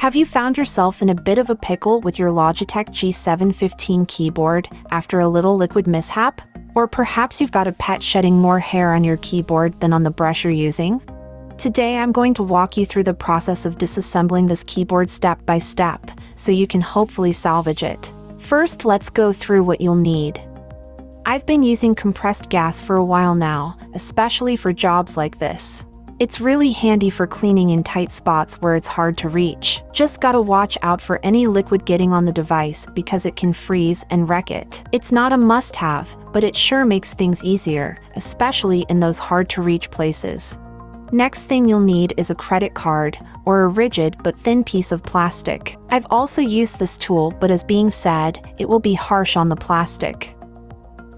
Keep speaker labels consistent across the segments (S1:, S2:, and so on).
S1: Have you found yourself in a bit of a pickle with your Logitech G715 keyboard after a little liquid mishap? Or perhaps you've got a pet shedding more hair on your keyboard than on the brush you're using? Today I'm going to walk you through the process of disassembling this keyboard step by step, so you can hopefully salvage it. First, let's go through what you'll need. I've been using compressed gas for a while now, especially for jobs like this. It's really handy for cleaning in tight spots where it's hard to reach. Just gotta watch out for any liquid getting on the device because it can freeze and wreck it. It's not a must-have, but it sure makes things easier, especially in those hard-to-reach places. Next thing you'll need is a credit card, or a rigid but thin piece of plastic. I've also used this tool, but as being said, it will be harsh on the plastic.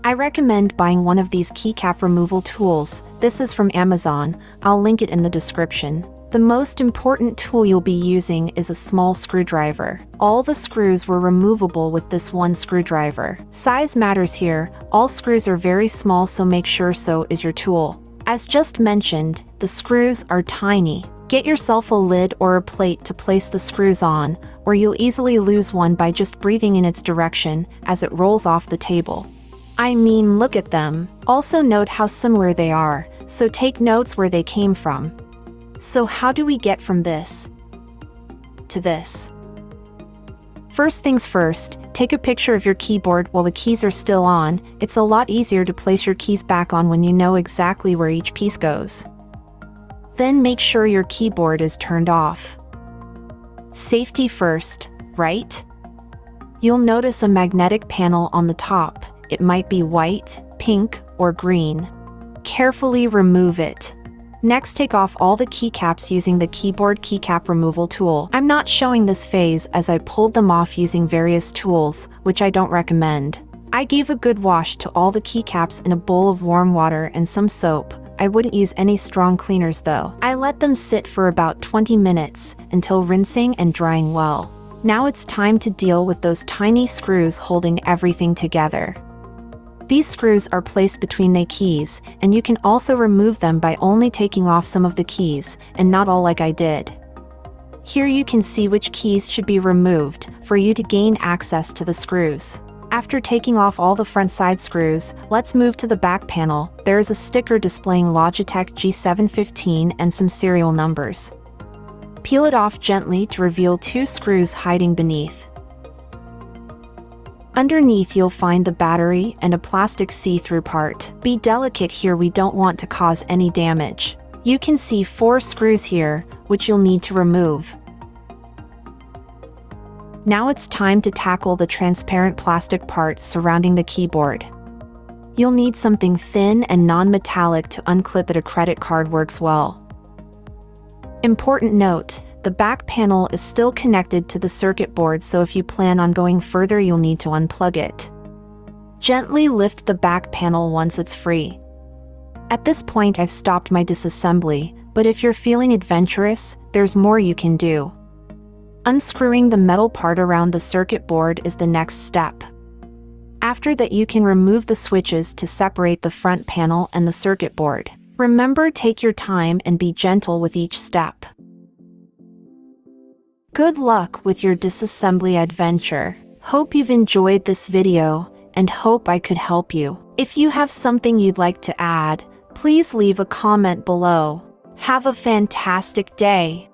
S1: I recommend buying one of these keycap removal tools. This is from Amazon. I'll link it in the description. The most important tool you'll be using is a small screwdriver. All the screws were removable with this one screwdriver. Size matters here. All screws are very small, so make sure so is your tool. As just mentioned, the screws are tiny. Get yourself a lid or a plate to place the screws on, or you'll easily lose one by just breathing in its direction as it rolls off the table. I mean, look at them. Also note how similar they are, so take notes where they came from. So how do we get from this to this? First things first, take a picture of your keyboard while the keys are still on. It's a lot easier to place your keys back on when you know exactly where each piece goes. Then make sure your keyboard is turned off. Safety first, right? You'll notice a magnetic panel on the top. It might be white, pink, or green. Carefully remove it. Next, take off all the keycaps using the keyboard keycap removal tool. I'm not showing this phase as I pulled them off using various tools, which I don't recommend. I gave a good wash to all the keycaps in a bowl of warm water and some soap. I wouldn't use any strong cleaners though. I let them sit for about 20 minutes until rinsing and drying well. Now it's time to deal with those tiny screws holding everything together. These screws are placed between the keys, and you can also remove them by only taking off some of the keys, and not all like I did. Here you can see which keys should be removed for you to gain access to the screws. After taking off all the front side screws, let's move to the back panel. There is a sticker displaying Logitech G715 and some serial numbers. Peel it off gently to reveal two screws hiding beneath. Underneath you'll find the battery and a plastic see-through part. Be delicate here, we don't want to cause any damage. You can see 4 screws here, which you'll need to remove. Now it's time to tackle the transparent plastic part surrounding the keyboard. You'll need something thin and non-metallic to unclip it. A credit card works well. Important note: the back panel is still connected to the circuit board, so if you plan on going further you'll need to unplug it. Gently lift the back panel once it's free. At this point I've stopped my disassembly, but if you're feeling adventurous, there's more you can do. Unscrewing the metal part around the circuit board is the next step. After that you can remove the switches to separate the front panel and the circuit board. Remember, take your time and be gentle with each step. Good luck with your disassembly adventure. Hope you've enjoyed this video, and hope I could help you. If you have something you'd like to add, please leave a comment below. Have a fantastic day.